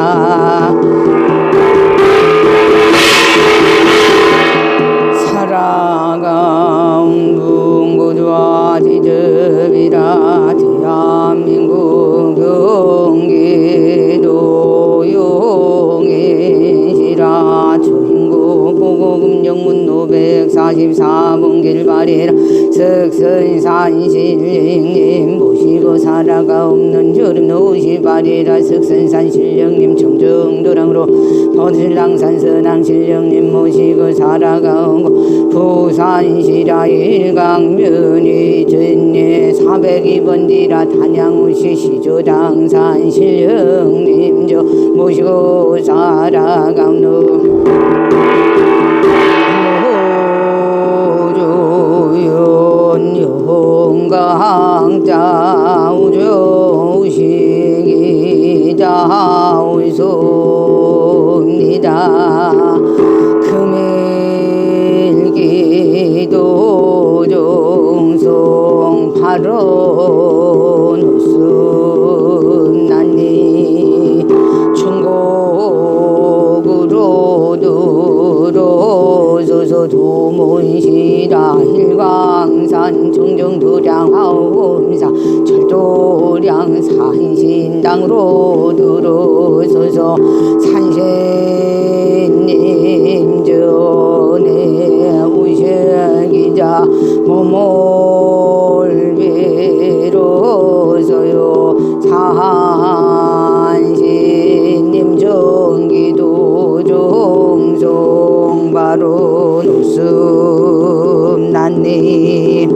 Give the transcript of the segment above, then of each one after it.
시다 살아가온 bun고주와 지접이라 대한민국 경기도 용인시라 주인국 보고금정문 544번 길바리라 석선산신령님 모시고 살아가옵는 주름 노시바리라 석선산신령님 청정도랑으로 도실랑산 선왕신령님 모시고 살아가오고 부산시라 일강면이 전예 402번지라 단양우시 시조당산 신령님 저 모시고 살아가오노 영강자 우조식이자 울소입니다 금일기도 정성 8원 웃음나니 천국으로 들어서서 도문시라 일광산 청정도량 하움사 철도량 산신당으로 들어서서 산신님 전에 우셔기자 몸을 빌어서요 산신님 정기도 정성 바로 웃음 났네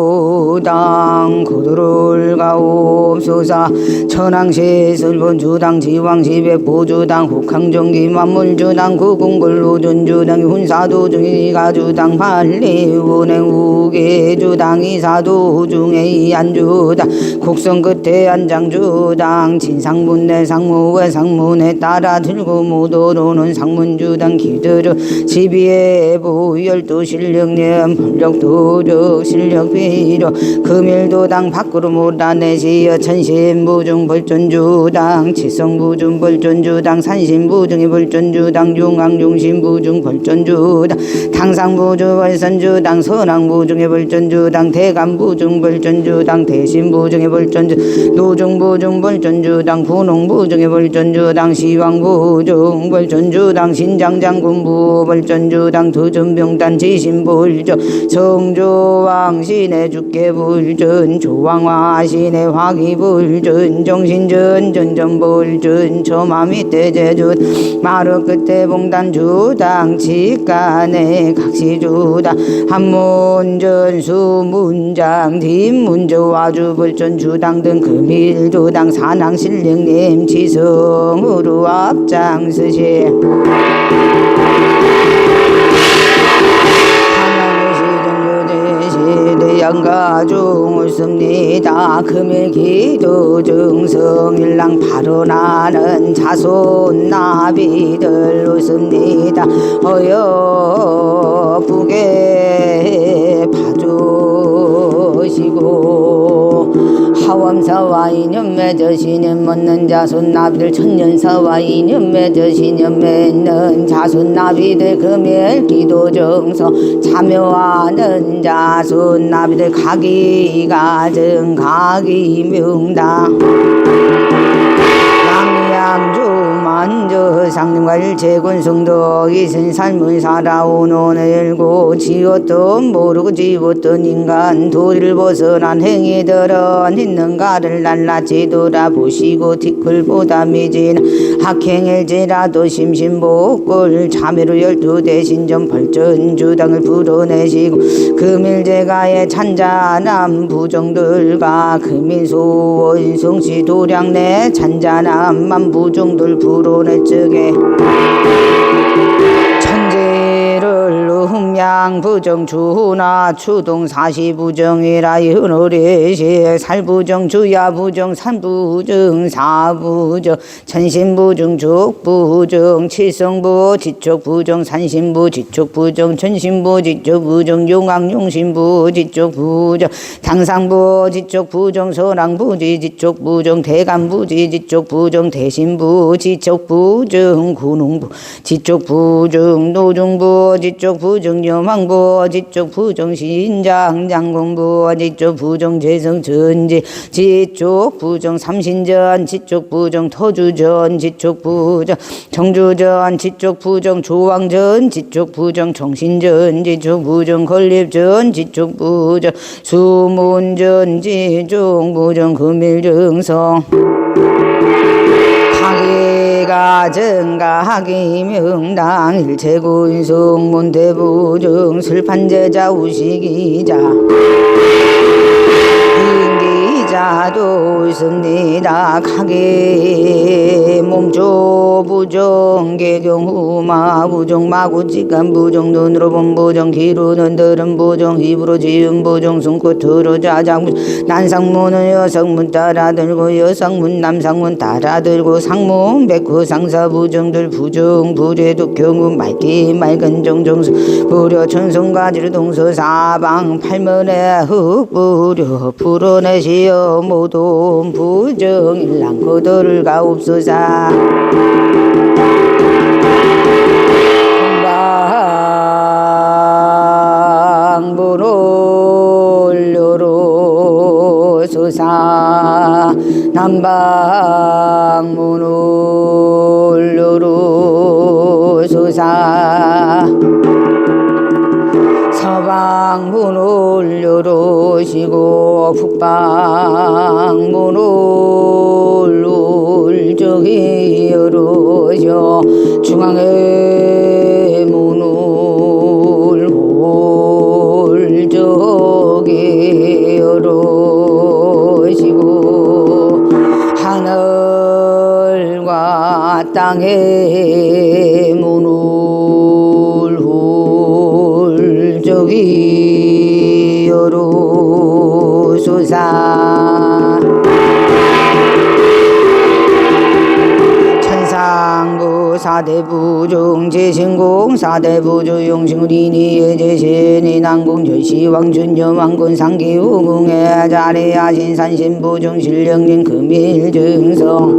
모돈조당 고도를 가옵소서 천왕시설본주당 지왕시백보주당 혹항정기 만물주당 구궁걸로전주당 훈사도중이가주당 발리운행우계주당 이사도중에 이안주당 곡성끝에 안장주당 진상문내 상무에 상문에 따라 들고 모도로는 상문주당 기드르 지비에 보열도 실력님 벌력도력 실력비력 금일도당 밖으로 몰아내시어 천신부중 벌전주당 치성부중 벌전주당 산신부중이 벌전주당 용왕용신부중 벌전주당 당상부중 벌선주당 선왕부중의 벌전주당 대감부중 벌전주당 대신부중의 벌전주 노중부중 벌전주당 군홍부중의 벌전주당 시왕부중 벌전주당 신장장군부 벌전주당 두전병단 지신불전 성조왕신의 죽계불전 조왕화신의 화기불전 정신전전전불전 처마밑대제전 마루 끝에 봉단주당 직간의 각시주당 한문전 수문장 뒷문저와주불전주당 등 금일주당 산왕신령님 지성으로 앞장서시 양가중 웃습니다. 금일기도 증성일랑 발언하는 자손나비들 웃습니다. 어여쁘게 봐주시고 하엄사와 인연 맺으시는 묻는 자손나비들 천년사와 인연 맺으시는 맺는 자손나비들 금일기도 정서 참여하는 자손나비들 가기가 증가기 명당 양양주 만저 상림과 제군성도 이신 삶을 살아온 오늘고 지었던 모르고 지었던 인간 도리를 벗어난 행위들은 있는가를 낱낱이 돌아보시고 티끌보다 미진 학행일지라도 심심복골 참회로 12대신 전 벌전주당을 불어내시고 금일제가의 찬잔한 부정들과 금일소원 성시 도량내 찬잔한 만부정들 불어낼 적에 천재를 양부정 주나 추동 사시부정이라 현오래시 살부정 주야부정 산부정 사부정 천신부정 죽부정 칠성부 지촉부정 산신부 지촉부정 천신부 지촉부정 용왕용신부 지촉부정 당상부 지촉부정 선왕부지 지촉부정 대간부지 지촉부정 대신부 지촉부정 군웅부 지촉부정 노중부 지촉부정 여망부 지촉부정 신장 장공부 지촉부정 재성천지 지촉부정 삼신전 지촉부정 터주전 지촉부정 정주전 지촉부정 조왕전 지촉부정 정신전 지촉부정 건립전 지촉부정 수문전 지촉부정 금일정성 하기가 정가하기 명당 일체고인성 몬대부정 슬판제자 우식이자 인기자도 있습니다. 가게 몸조 부정 개경후마 부정 마구직간 부정 눈으로 본 부정 귀로는 들은 부정 입으로 지은 부정 손끝으로 자장 난상문은 여성문 따라들고 여성문 남상문 따라들고 상문 백호 상사 부정들 부정 불에도 경운 맑기 맑은 정정수 부려 천성가지를 동서 사방 팔면에 흙부려 풀어내시어 모든 부정 일랑거들을 가옵소사 방문올려로 소사 남방문올려로 소사 서방문 올려로시고 북방문 올올적이 열어져 중앙에 문 올올적이 열어지고 하늘과 땅에 문 저기 여로소사 천상부 사대부종 제신공 사대부조 용신우리니의 제신이 난공 절시왕춘여 왕군 상기우궁의 자리하신 산신부종 신령님 금일증성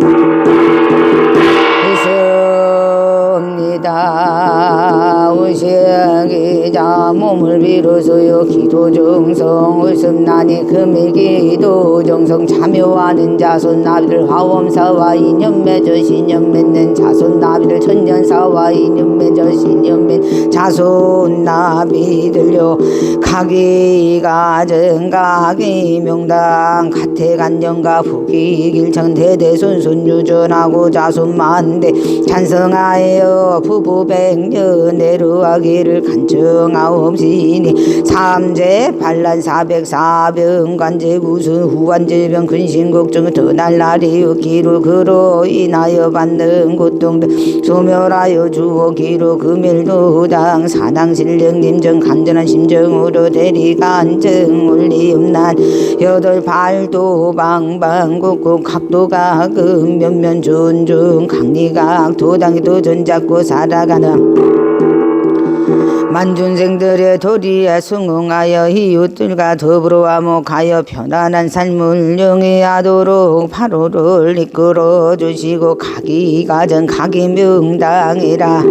오시기자 몸을 빌어서요 기도정성 울승난이 금일기도정성 참여하는 자손 나비를 화엄사와 인연 맺어 신연 맺는 자손 나비를 천년사와 인연 맺어 신연 맺는 자손 나비들요 가기가 정가기 명당 가태간정가 부기 길청 대대손손 유전하고 자손 만대 찬성하여 부부 백년 내루하기를 간청하옵시니 삼재 반란 사백 관제 무슨 후환질병 근심걱정 더날 날이 없기로 그로 인하여 받는 고통들 소멸하여 주오기로 금일도당 사당신령님정 간전한 심정으로 대리간증 올리엄난 여덟 발도 방방곡곡 각도가 금면면 존중 강리각 도당이 도전 잡고 살아가는 만준생들의 도리에 승응하여 이웃들과 더불어 화목하여 편안한 삶을 영위하도록 바로를 이끌어 주시고 가기가정 가기명당이라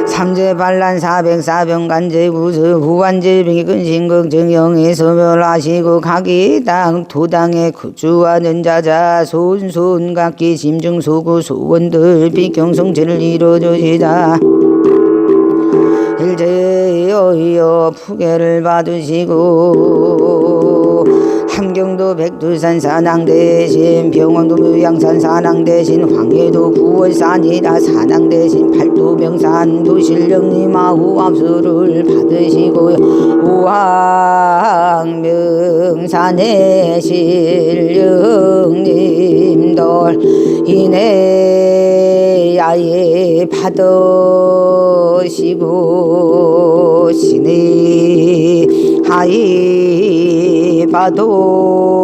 삼재 반란 사병 간제 구수 후환질병이 근심걱정 영에 소멸하시고 가기당 도당에 거주하는 자자 손손각기 심중소구 소원들 비경성체를 이루어주시자 일제여여 푸계를 받으시고 함경도 백두산 산항 대신 병원도 묘양산 산항 대신 황해도 구월산이라 산항 대신 팔도명산 도실령님 아후압수를 받으시고요 우항명산의 실령님들 이내 아예 받으시고 신의 하이 받으소사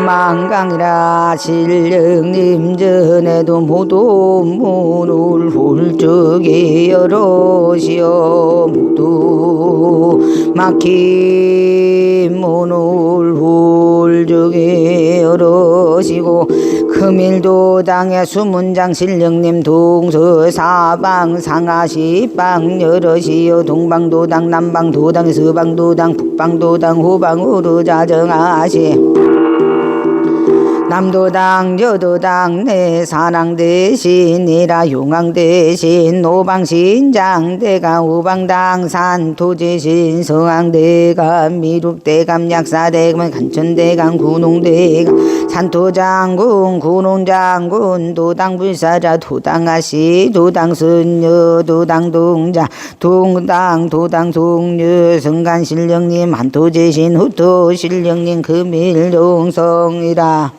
주만강이라 신령님 전에도 모두 문을 훌쩍이 열으시오 모두 막힌 문을 훌쩍이 열으시고 금일도당의 수문장 신령님 동서사방 상하시방 열으시오 동방도당 남방도당 서방도당 북방도당 후방으로 자정하시 남도당 여도당 내 산왕 대신이라 용왕 대신 노방신장 대감 우방당 산토제신 성왕 대감 미륵 대감 약사 대감 간천 대감 군웅 대감 산토장군 군웅장군 도당 불사자 도당아씨 도당 선녀 도당 동자 동당 도당 동녀 성간 신령님 한토제신 후토 신령님 금일동성이라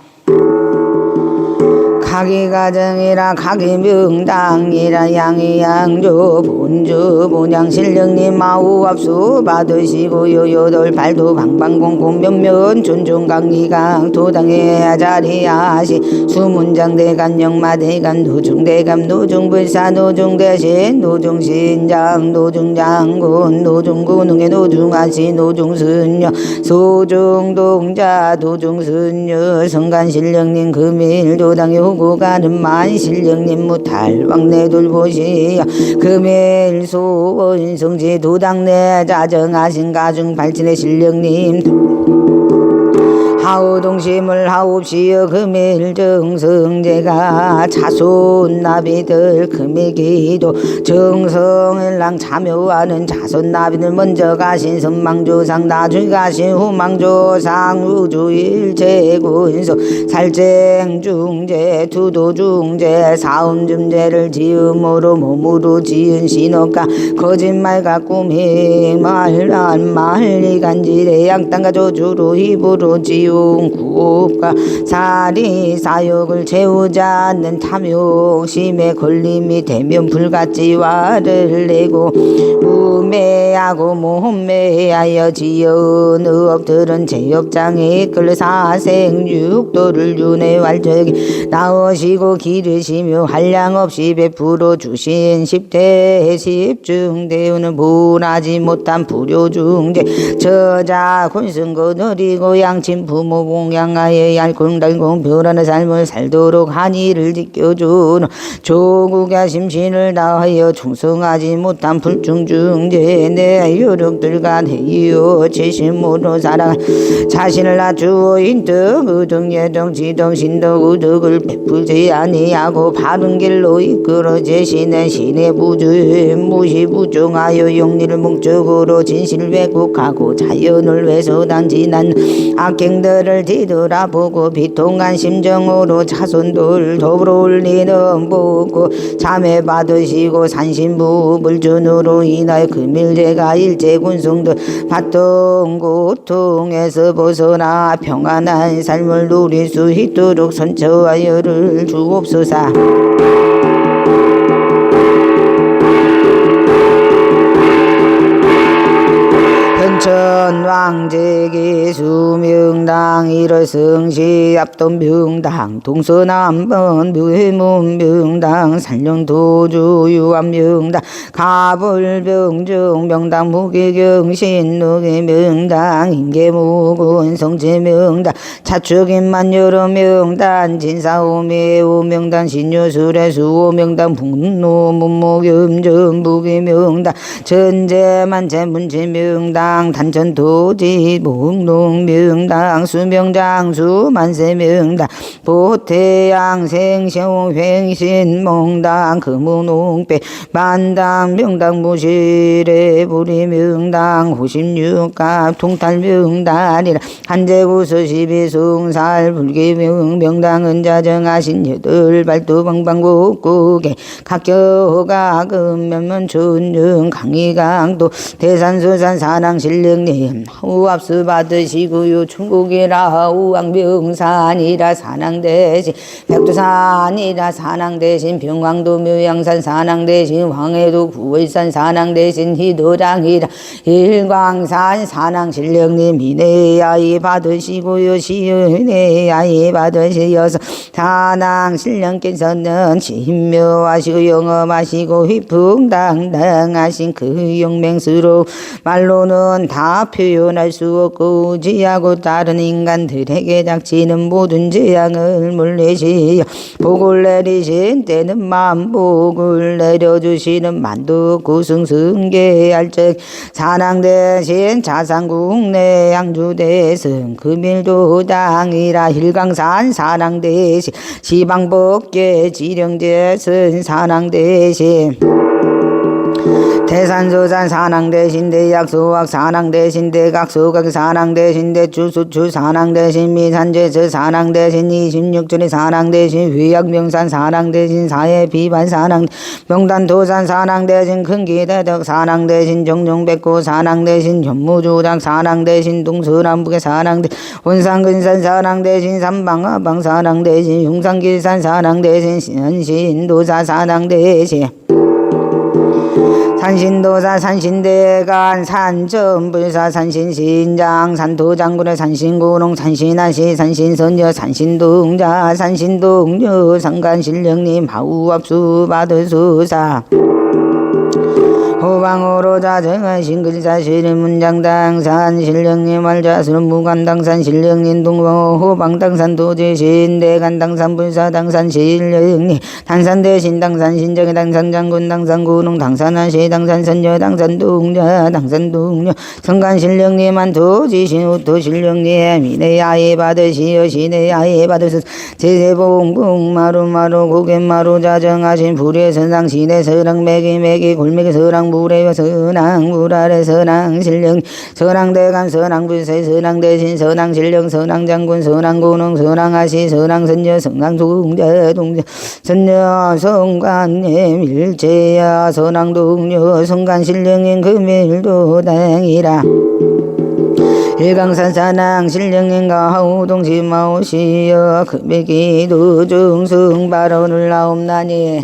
가기가정이라 가기명당이라 양이양조 본주 본양 신령님 마우압수 받으시고요 여덟 발도 방방공공 면면 존중강리강 도당의 자리하시 수문장 대간 영마대간 노중대감 노중불사 노중대신 노중신장 노중장군 노중군웅의 노중아시 노중선녀 소중동자 노중선녀 성간신령님 금일도당의 호구 가는 만신령님 무탈 왕내 돌보시야 금일소 성지 도당내 자정하신 가중 발진의 신령님 하우동심을 하옵시어 금일정성제가 자손나비들 금일기도 정성일랑 참여하는 자손나비들 먼저 가신 선망조상 나중에 가신 후망조상 우주일체군소 살쟁중제 투도중제 사음중제를 지음으로 몸으로 지은 신호가 거짓말과 꿈이 말란 말리간지대 양땅과 조주로 입으로 지우 구업과 사리 사욕을 채우지 않는 탐욕심에 걸림이 되면 불같지화를 내고 우매하고 몸매하여 지은 업들은 제업장에 이끌 사생육도를 윤회 활적이 나오시고 기르시며 한량없이 베풀어 주신 십대 십중대우는 분하지 못한 불효중제 저자 곤승고 너리고 양친 부모 봉양하에 얄콩달콩 별하는 삶을 살도록 한이를 지켜주는 조국의 심신을 다하여 충성하지 못한 불중중제 내 유력들과 내이어 재심으로 살아 자신을 낮추어 인덕 의덕 예덕 지덕 신덕 의덕을 베풀지 아니하고 바른 길로 이끌어 제시는 신의 부주 무시부정하여 영리를 목적으로 진실을 왜곡하고 자연을 외소당진한 악행들 를 뒤돌아보고 비통한 심정으로 자손들 더불어 올리는 보고 참회 받으시고 산신부 불준으로 인하여 금일제가 일제군성들 받던 고통에서 벗어나 평안한 삶을 누릴 수 있도록 선처하여를 주옵소서. 천왕제기 수명당 일월성시 앞돈명당 동서남번 묘해문명당 산령도주 유암명당 가불병정 명당 무기경신 노계명당 인계무군 성제명당 차축인만 여러명당 진사오매오명당 신유술의 수오명당 북노문목염전 무기명당 전제만제문제명당 단천도지 목농명당 수명장수 만세명당 보태양생시홍횡신몽당 금운홍배 만당명당 무실의 부리명당 호십육갑 통탈명당이라 한제구서 십이승살 불기명당은 자정하신 여덟발도 방방곡곡에 각교가 금면면 춘영 강의강도 대산수산 산항신령님 후압수 받으시고요 충국이라 산이라 우왕명산이라 산왕대신 백두산이라 산왕대신 병왕도 묘양산 산왕대신 황해도 구월산 산왕대신 희도랑이라 일광산 산왕신령님 이내야이 받으시고요 시은혜야이 받으시어서 산왕신령께서는 신묘하시고 영험하시고 휘풍당당하신 그 용맹스러운 말로는 다 표현할 수 없고 지하고 다른 인간들에게 닥치는 모든 재앙을 물리시어 복을 내리신 때는 만복을 내려주시는 만두 구승승계할적 산왕대신 자상국내 양주대승 금일도당이라 hir강산 산왕대신 시방법계 지령대승 산왕대신 대산소산 산왕대신 대약소학 산왕대신 대각소각 산왕대신 대주수출 산왕대신 미산제서 산왕대신 26전의 산왕대신 회약명산 산왕대신 사해비반 산왕 명단도산 산왕대신 큰기대덕 산왕대신 정정백고 산왕대신 전무조당 산왕대신 동서남북의 산왕대 원산근산 산왕대신 삼방하방 산왕대신 용산길산 산왕대신 신도사 산왕대신 산신도사 산신대간 산전불사 산신신장 산도장군의 산신고농 산신하시 산신선녀 산신동자 산신동녀 상간신령님 하우압수 받으수사 호방으로 자정하신 글사실은 문장당산 신령님 알자수는 무관당산 신령님 동호 호방당산 도지신 대간당산 불사당산 신령님 당산대신 당산 신정의 당산 장군 당산 고농 당산하시 당산 선녀 당산 동자 당산 동녀 성간 신령님 한도지신 우토 신령님 이내야에 받으시어 시내야에 받으소 제세봉봉 마루마루 고갯마루 자정하신 불의 선상 시내 서랑 매기 매기 골매기 서랑 무래요 선왕 무라래 선왕 신령 선왕대감 선왕불세 선왕대신 선왕신령 선왕장군 선왕고농 선왕하시 선왕선녀 선왕동자 동자 선녀 성관님 일제야 선왕동녀 성간신령인 금일도당이라 일강산 산왕 신령인가 하우동시마오시여 금백기도 중승발언을 나옵나니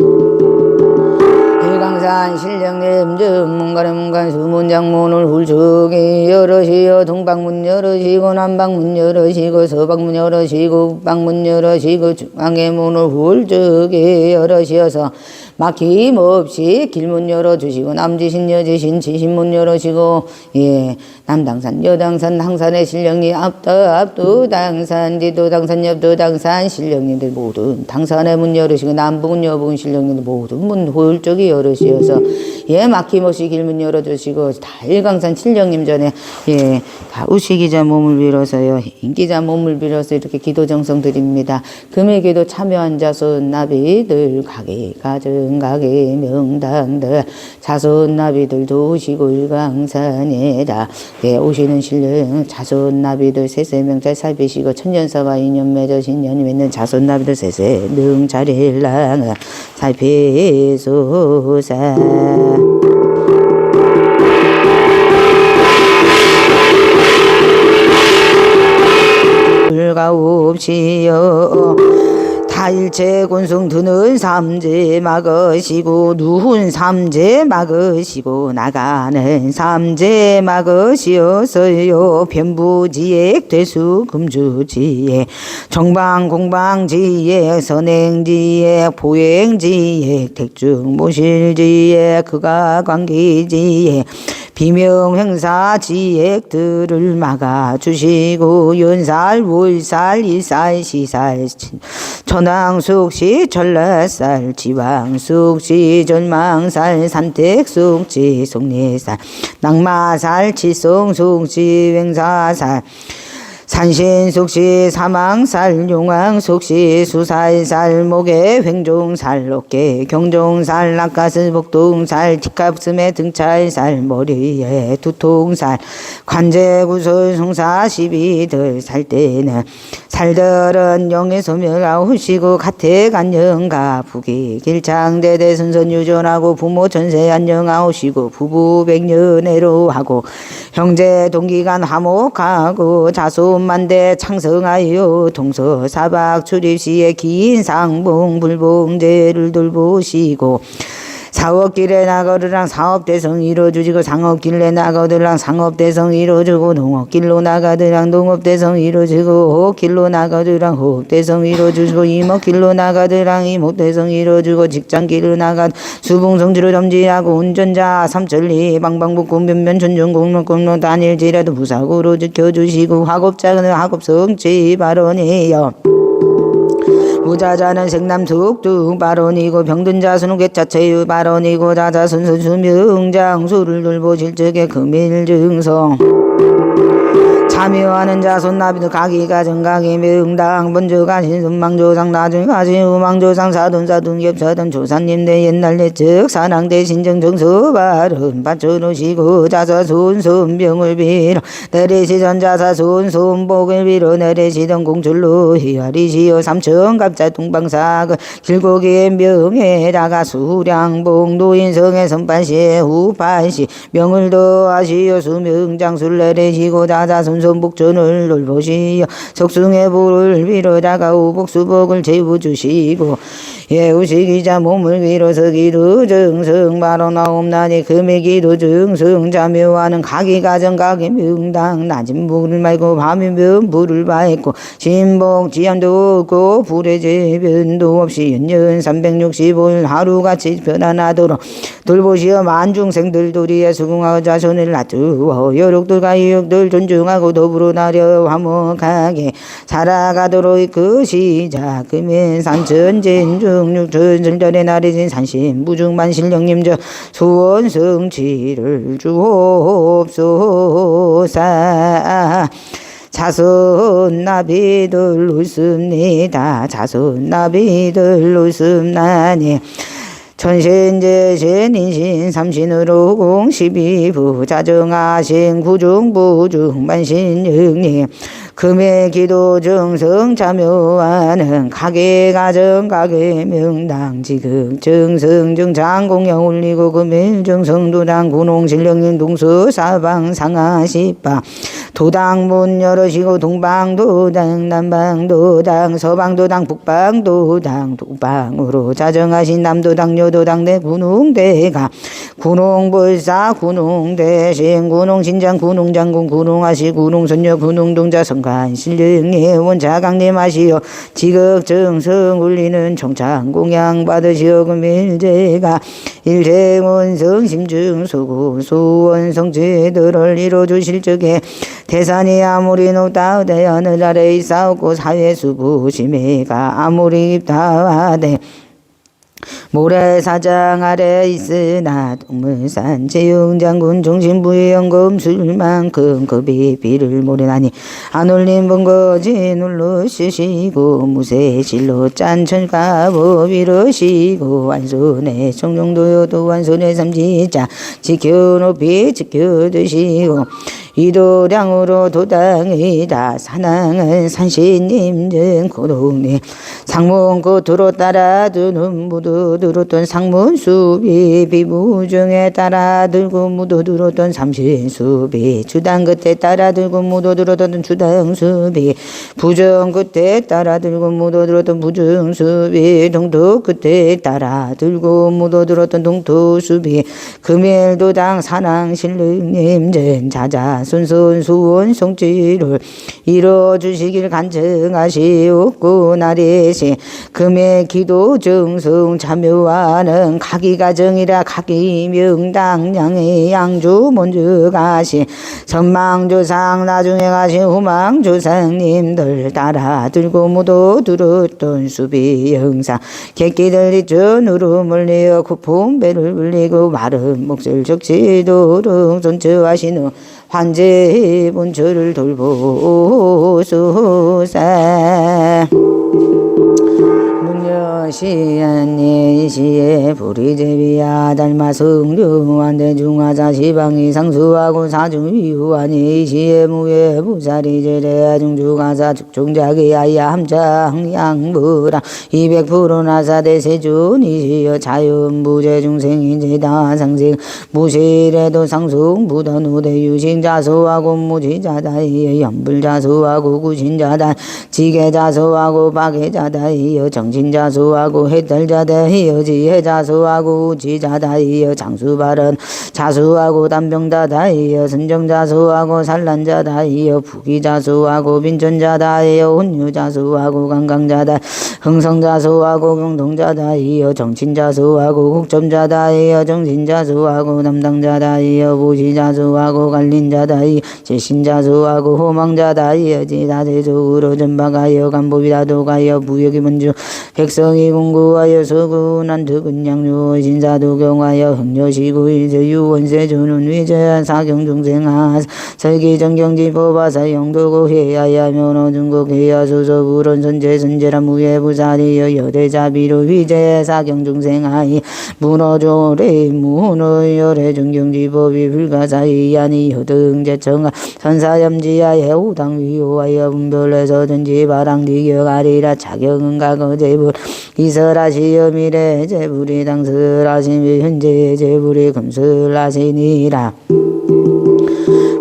일강산 신령님 전문가문간 수문장문을 훌쩍이 열으시어 동방문 열으시고 남방문 열으시고 서방문 열으시고 북방문 열으시고 중앙의 문을 훌쩍이 열으시어서 막힘없이 길문 열어주시고 남지신 여지신 지신문 열으시고 남당산 여당산 당산의 신령이 앞도 당산 뒤도 당산 옆도 당산 신령님들 모든 당산의 문 열으시고 남북은 여북은 신령님들 모든 문 훌쩍이 열으시어서 막힘없이 길문 열어주시고 다 일강산 신령님 전에 다 우시기자 몸을 빌어서요 인기자 몸을 빌어서 이렇게 기도 정성 드립니다. 금일기도 참여한 자손 나비들 가게 가정 가게 명당들 자손 나비들 도시고 일강산에다 오시는 신령 자손 나비들 세세명잘 살피시고 천년사와 인연 맺으신 연이 맺는 자손 나비들 세세명잘일랑 살피소사 불가옵시여 타일체 곤승 드는 삼재 막으시고 누훈 삼재 막으시고 나가는 삼재 막으시어서요 편부지액 되수 금주지액 정방공방지액 선행지액 보행지액 택중 모실지액 그가관계지액 비명행사 지액들을 막아주시고 연살 월살 일살 시살 천왕숙시 전라살 지왕숙시 전망살 삼택숙시 속내살 낙마살 칠성숙시 횡사살 산신숙시 사망살 용왕숙시 수살살 목에 횡종살 어깨 경종살 낙가슴 복동살 뒷가슴에 등찰살 머리에 두통살 관제구설 송사 12들 살 때는 살들은 영의 소멸하오시고 가택 안녕가 부기 길창대대 순선 유전하고 부모 전세 안녕하오시고 부부 백년애로 하고 형제 동기간 화목하고 자손 만대 창성하여 동서사박 출입시에 긴 상봉 불봉제를 돌보시고 사업길에 나가르랑 사업대성 이뤄주시고 상업길에 나가더랑 상업대성 이뤄주고 농업길로 나가더랑 농업대성 이뤄주고 호흡길로 나가더랑 호흡대성 이뤄주고 이목길로 나가더랑 이목대성 이뤄주고 직장길로 나가 수봉성지로 점지하고 운전자 삼천리 방방북구 면면 전전공로공로 단일지라도 무사고로 지켜주시고 학업자는 학업성지 발언이여 무자자는 생남 툭툭 발언이고 병든 자수는 괴차체유 발언이고 자자순수 수명장수를 돌보실 적에 금일증성 참여하는 자손 나비도 가기가 정각이 명당 먼저 가신 순망조상 나중 가신 우망조상 사돈사돈 겹사돈 조사님 대 옛날 내측 사랑 대신 정정서 발음 받쳐놓으시고 자사손 손병을 빌어 내리시던 자사손 손복을 빌어 내리시던 공출로 희아리시어 삼천갑자 동방사그 길고기의 명에다가 수량봉 노인성의 선판시 후판시 명을 더하시어 수명장술 내리시고 자사손 손복전을 돌보시어 석승의 불을 빌어다가 우복수복을 재우주시고 예우시기자 몸을 빌어서 기도 정성 바로나옵나니 금의 기도 정성 자묘하는 가기가정 가기 명당 낮은 불을 말고 밤이면 불을 밝고 신복 지연도 없고 불의 재변도 없이 연년 365일 하루같이 편안하도록 돌보시어 만중생들 도리에 수긍하고 자손을 놔두어 여력들과 이역들 존중하고 더불어 나려 화목하게 살아가도록 이끄시자 금연 산천진중육천절절에 나리진 산신무중만신령님저 소원성취를 주옵소사 자손 나비들 웃습니다. 자손 나비들 웃음나니 천신제신 인신 삼신으로 공십이부 자정하신 구중부중 만신영님 금의 기도 정성 참여하는 가게가정 가게명당 지극 정성정 장공영 올리고 금일 정성도당 군홍신령님 동서사방 상하시방 도당문 열으시고 동방도당 남방도당 서방도당 북방도당 동방으로 자정하신 남도당 여도당 내 군웅대가 군웅불사 군웅대신 군웅신장 군웅장군 군웅하시 군웅선녀 군웅동자 성관신령의 원자강림하시어 지극정성 울리는 청창공양 받으시어 금일제가 일제원성 심중소고 소원성제들을 이뤄주실 적에 대산이 아무리 높다 하되 하늘 아래 있사옵고 사회수부심이가 아무리 깊다 하되 모래사장 아래 있으나 동문산 제용장군 중심부의 연금 술만큼 급이 비를 모래나니 안 올린 번거지 눌러쓰시고 무쇠실로 짠 철가법 이루시고 완손의 청정도요도 완손의 삼지자 지켜 높이 지켜두시고 이도량으로 도당이다 산항은 산신님증 고동네 상문 끝으로 따라두는 무도 들었던 상문수비 비무중에 따라들고 무도 들었던 삼신수비 주당 끝에 따라들고 무도 들었던 주당수비 부정 끝에 따라들고 무도 들었던 부정수비 동토 끝에 따라들고 무도 들었던 동토수비 금일도당 산항신릉님전 자자 순순 수원 성취를 이뤄주시길 간증하시옵고 나리시 금의 기도 정성 참여하는 가기가정이라 가기명당량의 양주 먼저 가시 선망조상 나중에 가신 후망조상님들 따라 들고 무도 들었던 수비 영상 객기들 이전으로 물리어 구품배를 불리고 마른 몫을 적시도록 존처하시는 환제 본처를 돌보소서 문여 여러시안예 시에 보리제비야 달마성류한대 중하자 시방이 상수하고 사중위후하니 시에 무예 부사리 제례 중주가사 축종자기야야 함장 양부라 200% 나사대 세준이시여 자연부재 중생인제다 상생 무실에도 상승 부던우대 유신자소하고 무지자다이여 연불자소하고 구신자다 지게자소하고 박해자다이여 정신자소하고 해탈자다이여 지혜자소하고 우지자다이여 장수발은 자수하고 담병자다이여 선정자소하고 산란자다이여 부기자소하고 빈천자다이여 혼유자소하고 강강자다 흥성자소하고 경동자다이여 정친자소하고 국점자다이여 정신자소하고 담당자다이여 보시자소하고 관린자다이여 제신자소하고 호망자다이여 지다세적으로 전박하여 간법이다도가여 부역이 먼저 백성이 공구하여 서군한 득은 양요 신사도경하여 흥려시구 일제유원세 주는 위제한 사경중생하 설기정경지법하사 영도고 해야야 면허중국 해야 소서불원 선제선제라 무예부사리여 여대자비로 위제 사경중생하이 문어조래 문어열애 중경지법이 불가사이하니 여등제청하 선사염지하에 우당위호하여 분별해서 전지바랑디격하리라 자경은가거제불 이설하시여 미래제불이 당설하시며 현재제불이 금설하시니라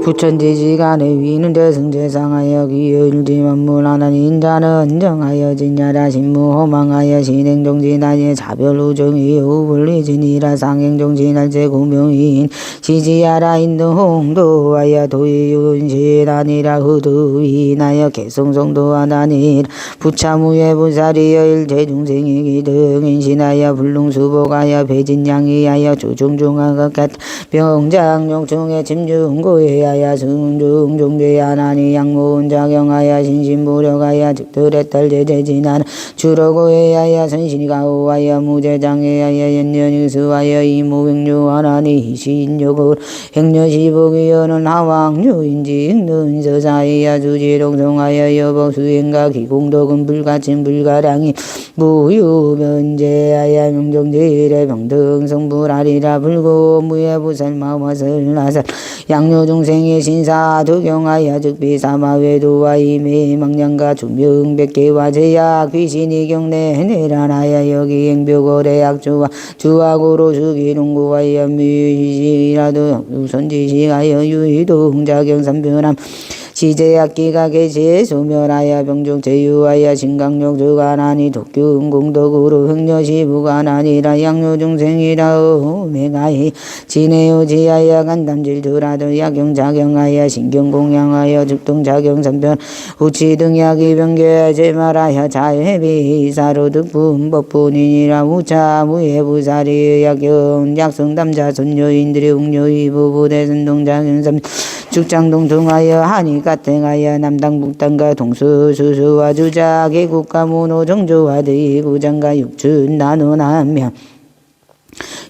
부천지지간에 위는 대승제상하여 기여일지만물하는 인자는 정하여 진야라 신무호망하여 신행종진하여 자별우정이 우불리진이라 상행종진할제 구명인 지지하라 인등홍도하여 도의윤신하니라 후두인하여 개성성도하나니라 부차무예 부사리여 일제중생이 기등인신하여 불능수복하여 배진양이하여 조중중한 것같 병장용충의 침중고해야 하야 승중종대하나니 양모운자경하야 신신무력하야 즉들의딸 제재진하나 주로고해야 선신이 가오하여 무제장해야 연년유수하여 이무백류하나니 신욕을 행려시복이여는 하왕류인지 익는서사이야 주지롱성하여 여복수행가 기공덕은 불가침 불가량이 무유변제하야 명정제일의 병등성불하리라 불고무예부살마와설나살 양요중생의 신사두경하여 즉비사마외도와 이매망량가 중명백개와 제약 귀신이 경내내란하여 여기 행벽거래약주와 주하고로 수기농구하여 미시라도 우선지시하여 유의동자경삼변함 시제약기가 계시에 소멸하여 병중제유하여 신강력 주관하니 독균공덕으로 흥려시부관하니라 양요중생이라 오메가이 진해요지하여 간담질주라도 약용작용하여 신경공양하여 즉동작용삼변 우치등약이 병계 제말하여 자해비사로 득분법분이니라 우차무예부사리 약용 약성담자 손녀인들이 웅녀이 부부대선동작용삼 축장동통하여 하니가땡하여 남당북당과 동수수수와 주작의 국가문호 정조와 대구장과 육춘 나누남명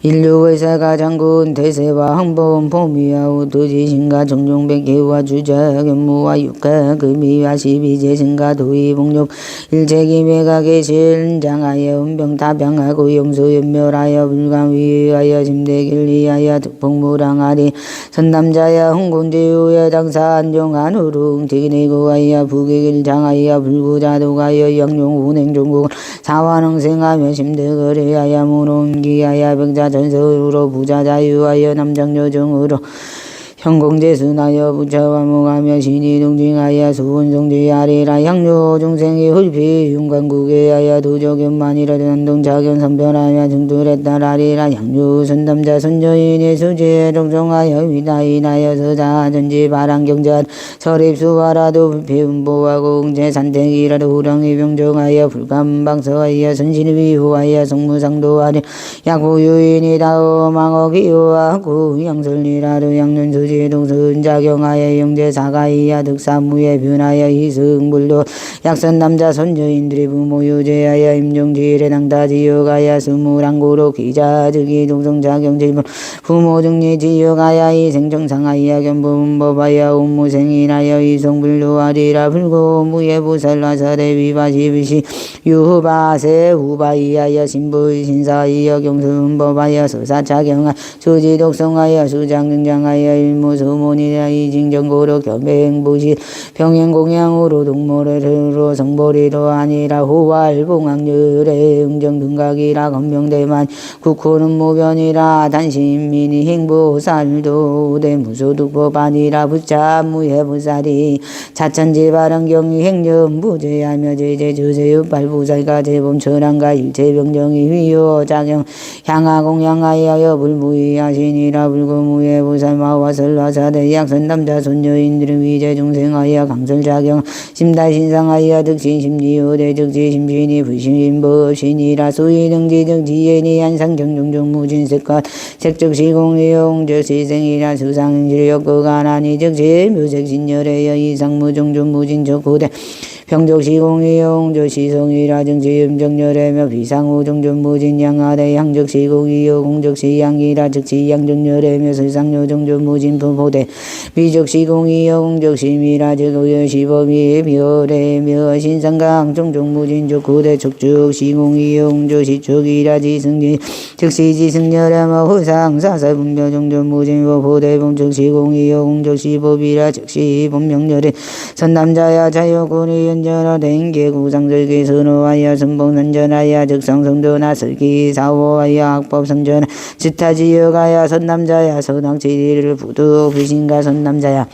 인류의사가 장군 대세와 항본 봄이와 우두지신가 정종백기와 주자견무와 육가 금이와 시비재신가 도의복력 일체기매가 계실장하여 은병타병하고 용수연멸하여 불강위하여 짐대길리하여 득봉무랑하리 선남자야 홍곤제우의 당사안정한 우릉 대기내고하여 부객일장하여 불구자도가여 양용운행종국 사완흥생하며 심대거래하여 문온기하여 병자 전서로 부자자유하여 남장여정으로 현공제순하여 부처와무하며 신이동징하여 수원성지하리라 양요중생이 훌비 윤관국에하여 도적연만이라도 난동자견선변하여 증들했다라리라 양요선담자 선녀인의 수지에 정정하여 위다인하여 서자전지 바람경전 설입수하라도 불피운보하고 응제산택이라도 후랑이 병정하여 불감방서하여 선신위후하여 성무상도하리 약부유인이다오 망어기호하고 양설리라도 양년수지 조지 동선작용하여 영제사가이야 득사무에 변하여 이승불도 약선 남자 선조인들의 부모 유제하여 임종지일에 낭다지어가야 스무랑고로 기자즉이 동성작용 질문 부모 등리 지어가야 이생정상하여 견부문법하여 운무생이나여 이성불도하리라 불고 무예부살라사대 위바시비시 유바세 후바이하여 신부신사이여 경승법하여 서사차경하 수지독성하여 수장등장하여 일무수문이라 이징정고로 겸행부시 병행공양으로 동모래로 성보리로 아니라 호활봉황률에 응정등각이라 건명대만 국호는 무변이라 단신민이 행보살도 대무소득법 아니라 부차무예부살이 자천지발언경이 행정부제하며 제제주제육발부살가 제범천한가 일체병정이 휘요작용 향하공양하여 불무의하시니라 불고무예부살 마와설라사대 약선남자 손녀인들은 위제중생하여 강설작용 심다신상하여 득신심지효대 즉지심신이 불신법신이라 수의등지등지예니 한상경중중무진색과 색즉시공의용저시생이라 수상실력거가나니 즉지묘색신열에여 이상무중중무진적고대 병적시공이용저시성이라 증지음정열에며 비상우정전무진양하대 양적시공이요 공적시양이라 즉시양정열에며 설상요정전무진부보대 미적시공이요 공적심이라 즉의여시범이 별에며 신상강 종종무진적고대 척죽시공이요 공적시축이라 지승지 즉시지승열에며 허상사설분별정전무진부보대 봉적시공이요 공적시법이라 즉시범명열에 선남자야 자유군이 연전하 댕계구상절기 선호하여 선봉선전하여 즉상성전하 설기사호하여 악법성전하 지타지여가야 선남자야 선왕지리를 부득 비신가 선남자야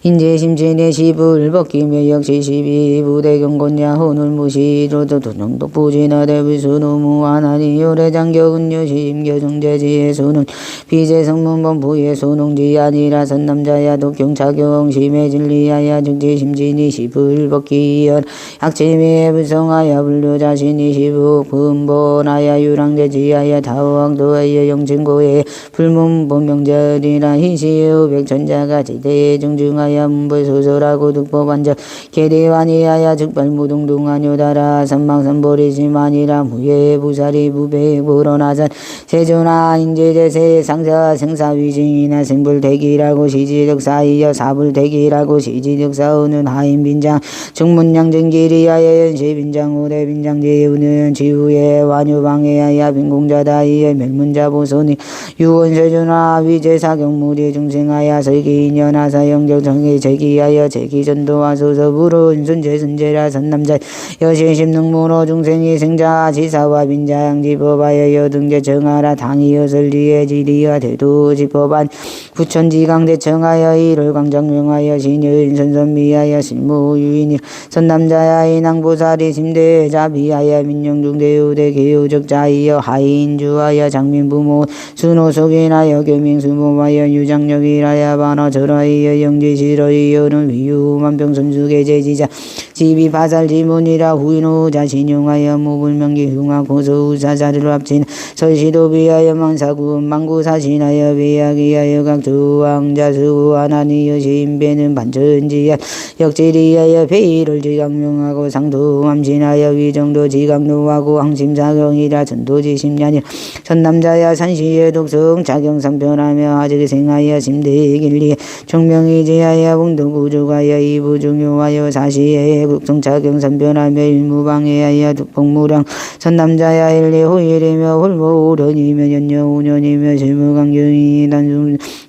인재심진의 시불 벗기며 역시 시비 부대경곤야 헌울무시로도 도정도 부진하대비수노무하나니 요래장격은여심겨정제지혜소는 비제성문본부의 소농지 아니라 선남자야 독경차경 심해 진리하야 즉지심진이 시불 벗기연 약침에 불성하여 불료자신이 시북 분본하야 유랑제지하야 다왕도하여 영친고에 불문본명절이라 희시의 백천자가 지대에 중중하여 문불소설하고 득법한적 계대환이하야 즉발무동동하뇨다라 선망선보리지만이라 무예부사리 무배불원하산 세존하 인제제세 상사 생사위징이나 생불대기라고 시지득사이여 사불대기라고 시지득사오는 하인빈장 중문양정길이하여 연시빈장 오대빈장제우는 지후에 완유방해하야 빈공자다이여 멸문자보소니 유원세존하 위제사경무리 중생하야 설기인연하사 영정정 제기하여 제기전도와 소서부로 인순제순제라 선남자 여신심능문호 중생이 생자 지사와 빈자양지법하여 여등제 정하라 당이여 설리에 지리와 대도지법안 부천지강대청하여 일월광장명하여 신여인선선미하여 실무유인이 선남자야 인왕보살이 심대자비하여 민영중대우대 개우적자이여 하인주하여 장민부모 순호속인하여 교명수모하여 유장력이라야 반어절하여 영지시러이여는 위유만병선수계 제지자 지비바살지문이라 후인후 자신용하여 무불명기 흉하고서우사자를 합친 설시도비하여 망사군 망구사신하여 비약이하여 각조왕자수하나니여 시인배는 반천지야 역지리하여 베이를 지강명하고 상도함신하여 위정도 지강노하고 항심사경이라 전도지심냐니 선남자야 산시의 독성 자경상편하며 아직생하여 심대길리 총명이지하여 공동구조하여 이부중요하여 사시에 국성차경산변하며 일무방해하여 득폭무량 선남자야 일리호일이며 홀모우련이며 연여우년이며 실무강경이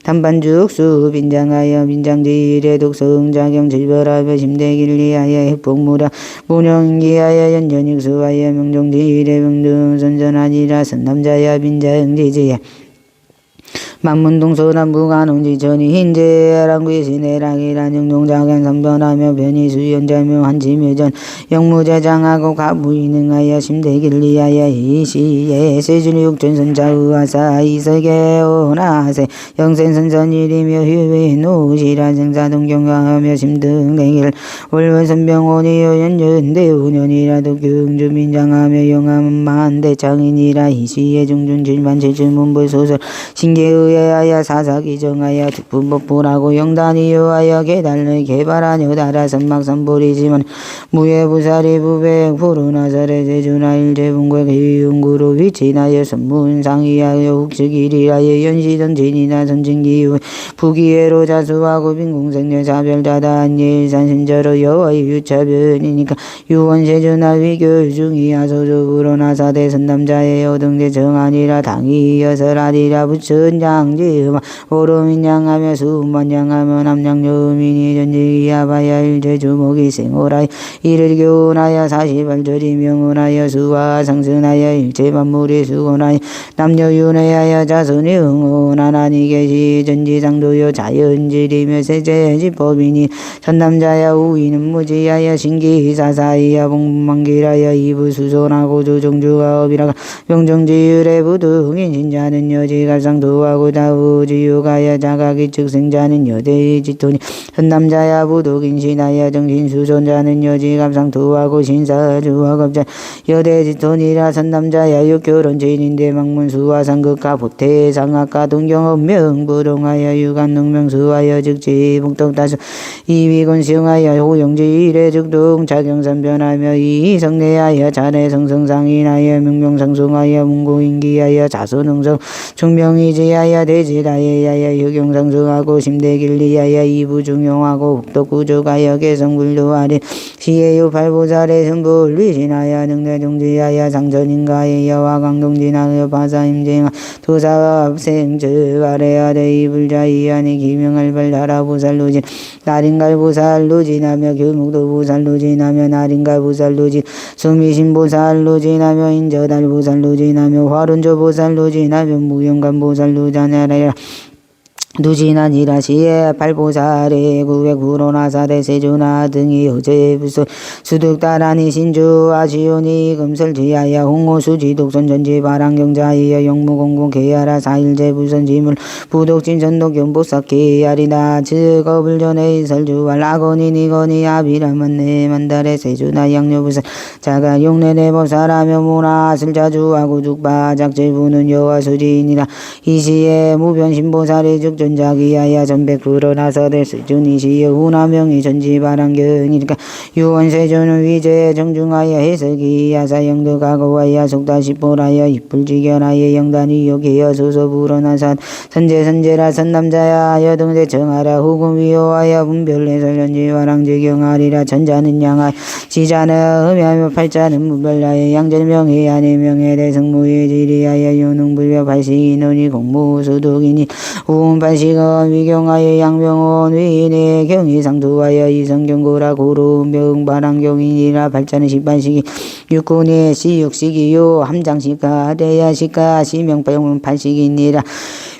단반죽수 빈장하여 빈장지일에 독성자경 질별하며 심대길리하여 핵폭무량 문영기하여 연전익수하여 명종지일에 명등선전하니라 선남자야 빈장지지야 만문동서남부간홍지천이 흰제랑귀신해랑이란 영동자간 삼변하며 변이수연자며 한지묘전 영무제장하고 가부이능하여 심대길리하여 이시에 세준육전선자의하사 이설계오나세 영생선선일이며 휴회노시라 생사동경하며 심등댕일 월원선병원이여 연전대우년이라도 경주민장하며 영암만대창이니라 이시에 중준질만칠주문불소설 신계의 고예하여 사사기정하여 특분법분하고 영단이요하여 계달의 개발하여 다라 선막선불이지만 무예부사리 부백 푸르나설의 제주나 일제분괴 개위용구로 위치나여 선문상이하여 욱측일이하여 연시전진이나 선진기후 부기회로 자수하고 빈공생녀 자별자다한 예일산신저로 여와의 유차변이니까 유원세주나 위교중이야 소적으로 나사대 선남자의 여등대 정아니라 당이여설아니라 부천장지마 오름인양하며 수만양하며 남양여민이 전지기야바야 일제주목이 생오라이 이를 교훈하여 사시발절이 명운하여 수와 상승하여 일체만물이 수고나이 남녀윤회하여 자손이 응원하나니 계시 전지상도여 자연질이며 세제지법이니 선남자야 우이는 무지하여 신기사사이야 봉만기라야 이부수손하고 조정주가 업이라가 명정지율의 부등인 신자는 여지갈상도하고 다우지유가야 자각이 즉생자는 여대의 지토니 선남자야 부득인신하여 정신수손자는 여지감상도하고 신사주화겁자 여대지토니라 선남자야 육결혼진인데 막문수와 상극과 보태상악과 동경업명부동하여 유감능명수하여 즉지봉떡다수 이위건시응하여 호영지일의 즉동 작용산변하며 이성내하여 자내성성상인하여 명명상승하여 문고인기하여 자소능성 중명이지하여 대지다예하여 유경상승하고 심대길리하여 이부중용하고 북덕구족하여 개성불도하리 시해요 발보살의 선불위신하여 능대중지하여 상전인가의 여와 강동진하여 바사임쟁하 도사업생즉 아래하대 이불자이하니 기명할발다라보살루진 나린갈보살루진하며 교묵도보살루진하며 나린갈보살루진 수미신보살루진하며 인저달보살루진하며 화른조보살루진하며 무용간보살루자냐라 누진하니라 시에 발보살의 구백구로나사대 세주나 등이 어제부서 수득다라니 신주 아시오니 금설지하야 홍호수지 독선전지 바랑경자이여 영무공공 개야라 사일제부선지물 부독진 전독연보사케야리나 즉업을전의 설주왈 아거니니거니 아비라만네 만달의 세주나 양녀부사 자가 용내내법사라며 문화슬자주하고 죽바작제부는 여와수지이니라 이시에 무변신보살의 죽 전자기야야 전백구로나서대 세준이시여 후나명이 전지바랑경이니까 유원세조는 위제 정중하여 해석이야 사영덕하고와야 속다시보라여 이불지견하여 영단이 여기여 소소불어나산 선제선제라 선남자야 여등대 정하라 후금위호하여 분별내설전지와랑지경하리라 전자는 양하 지자는 흠야며 팔자는 무별나의 양전명의 안해명의 대성무의지리하여 유능불벼 발식인원이 공무수독이니 우운발 시건 위경하여 양명원 위인의 경의상두하여 이성경고라 고루명바랑경이니라 발자는 십반시기 육군의 시육시기요 함장시가 대야시가 시명병 팔시기니라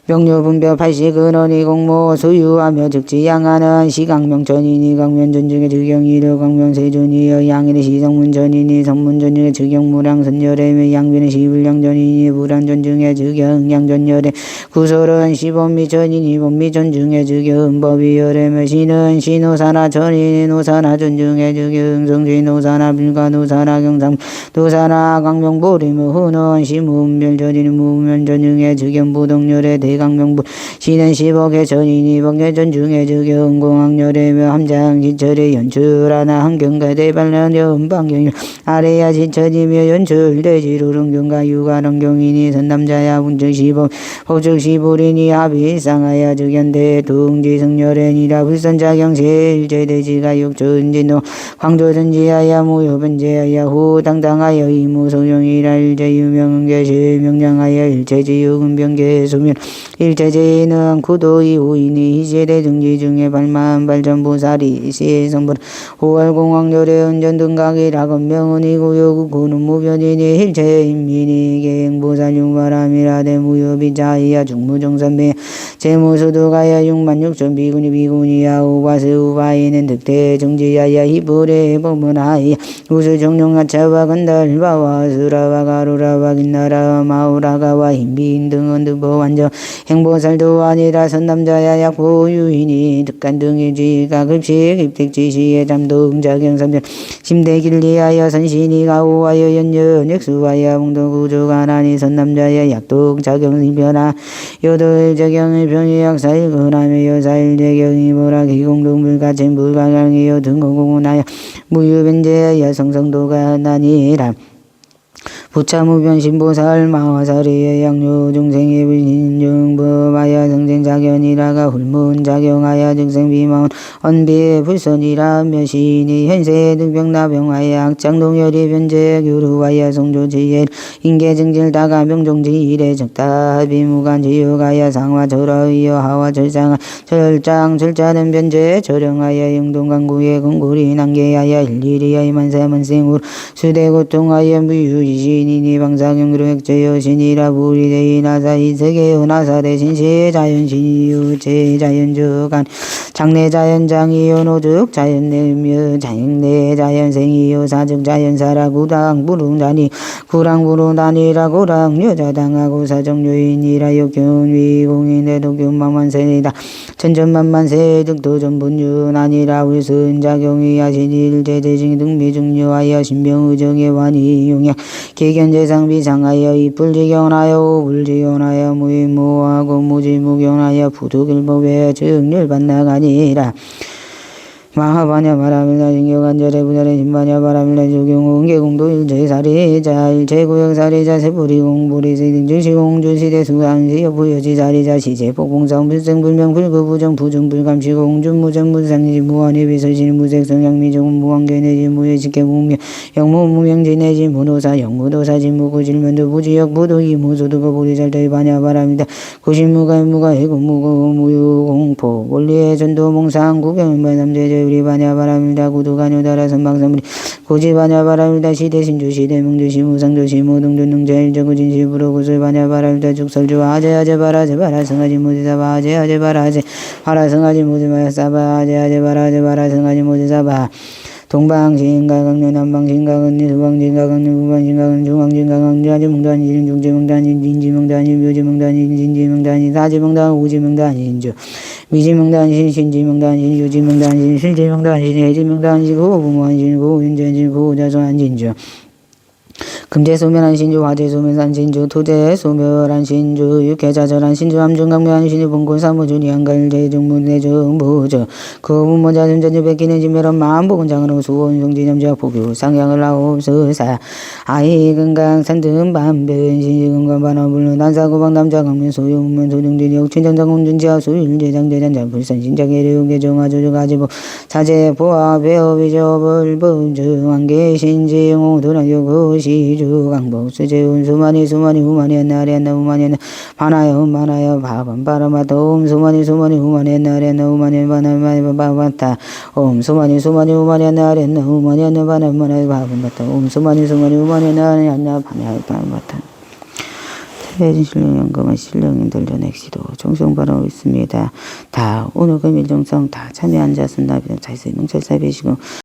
명료분별 팔시근원이 공모 소유하며 즉지양하는 시강명전이니 강면전중의 즉경이려 강명세존이여 양일의 시성문전이니 성문전중의 즉경무량선열의 양변의 시불량전이니 불안전중의 즉경양전열의 구설은 시범미전이니 범미전중의 즉경법이열애며 시는 시노사나 전이니 노사나 전중의 즉경성지 노사나 불가 노사나 경상 노사나 강명보리며 후는 시무분별전이니 무분별전중의 즉경부동열의 대강명부 시는 시복의 전이니 법계전 중에 즉경공학열애며 함장지철의 연출하나 한경가 대발련여 음방경이 아래야 지철이며 연출대지루릉경가 유가릉경이니 선남자야 운정시법 법적시불이니 합의상하야 즉연대 둥지승열애니라 불선자경세일제대지가 육전진노 광조전지하야 무효변제하야 후당당하여 이무소용이라 일제유명은계시 명량하여 일제지유금병계 소멸 일제제는 구도이 우인이 희제대 등지 중에 발만 발전보살이 시성불 5월공황열의 은전등각이라 건명은이고요 구는 무변이니 일체인민이 계행보살 육바람이라 대무효비자이야 중무정선배 재무수도가야 66,000 비군이야 우바스 우바이는 득대 정지야야 히불의 법문하야 우수정룡하차와 건달바와 수라와 가루라와 긴나라 마우라가와 힘비인 등은 득보 완전 행보살도 아니라 선남자야 약보유인이 득간 등일지가 급식 입택지시에 잠동작용삼전 심대길리하여 선신이 가오하여 연연 액수하여 몽도구조가나니 선남자야 약독작용이변화 여도일작용이 병이약사일 근하며 여사일작용이 보라기공동불가침 불가강이여 등공공하여 무유변제하여 성성도가 나니라 부차무변신보살 마화사리의 양료 중생의 불신중법하여 성생작연이라가 훌문작용하여 증생비마운 언비의 불선이라 묘신이 현세의 등병나병하여 악장동열이 변제 교루하여 성조지엘 인계증질다가 명종지일의 적다비무간지유가여 상화절하여 하와절상하 절장절자는 변제 절영하여 영동강구의 공구리 난계하여 일일이하여 만사만생으로 수대고통하여 무유이신 이니 방사경으로 핵제여신이라 부리대이나사 이세계여 나사대 신시의 자연신이유 제자연주간 장내자연장이요 노죽 자연내음여 자연내 자연생이요 사즉 자연사라 구당부릉자니 구랑부릉단이라 고랑여자당하고 사정요인이라 역견위공인의 독견망만세이다 천전만만세 득도전분윤 아니라 울순작용이 하신일제대징 등미중요하여 신병의정의 완이 용약 기견재상비상하여 이불지견하여 불지견하여 무인무하고 무지무견하여 부득일법에 증률반나가니라 마하바냐 바라밀라 진교간절의 부절의 진바냐 바라밀라 조경운계공도 일제사리자 일제구역사리자 세부리공부리세 등증시공주시대 수간시여 부여지사리자 시제폭공상 불생불명 불구부정 부중불감시공준 무정무상지 무한의 비설신 무색성양미정은 무한계내지 무예식계무명 영무무명지내지 무노사 영무도사 진무구질면도 부지역 부도이 무소두고 부리잘대이 바냐 바라밀라 구신무가무가 해고무고 무유공포 원리의 전도몽상 구경은반삼제제 우리 바냐 바람이다 구두가뇨 다라 선방선물이 고지 바냐 바람이다 시대신주시 대명주시 무상주시 모동준능자일저구진시부로 구슬 바냐 바람이다 죽설주 아제아제 바라제 바라 성하지 무지사바 아제아제 바라제 바라 성하지 무지마야 사바 아제아제 바라제 바라 성하지 무지사바 동방신가강류 남방신가강류 수방신가강류 부방신가강류 중앙신가강류 아지명단이 중지명단이 인지명단이 묘지명단이 진지명단이 사지명단 우지명단이 인주 미지명단신 신지명단신 유지명단신 실지명단신 해지명단신 고부무한신 고윤전신 고자소한신주 금제소멸한 신주 화제소멸한 신주 토제소멸한 신주 육해자절한 신주 함중강묘한 신주 봉골사무준이 한갈대중문내정부저 거부모자전전주 백기는 진멸한 마음보건장으로 수원성지념자 포교 상향을 하옵소사 아이근강 산등반변 신지근관반화불론 난사고방 남자강면 소유문면 소중진역 춘전장공준지하 소일제장대장장 불선신자계류계정화조조가지보 사제보아 배어비저벌범증한계신지용호도나요고 시주강복 수재운 수만이 후만이 옛날에 옛날 후만이 옛날 바나요 바밤바라마다 옴 수만이 후만이 옛날에 옛날 후만이 바나마바바타 옴 수만이 후만이 옛날에 옛날 후만이 옛날 바나마나 바밤바타 옴 수만이 후만이 옛날에 옛날 바나마바타 태진 신령연금은 신령님들 전액시도 정성바라고 있습니다. 다 오늘 금일 정성 다 참여 앉아서 나비는 자세 명찰사비시고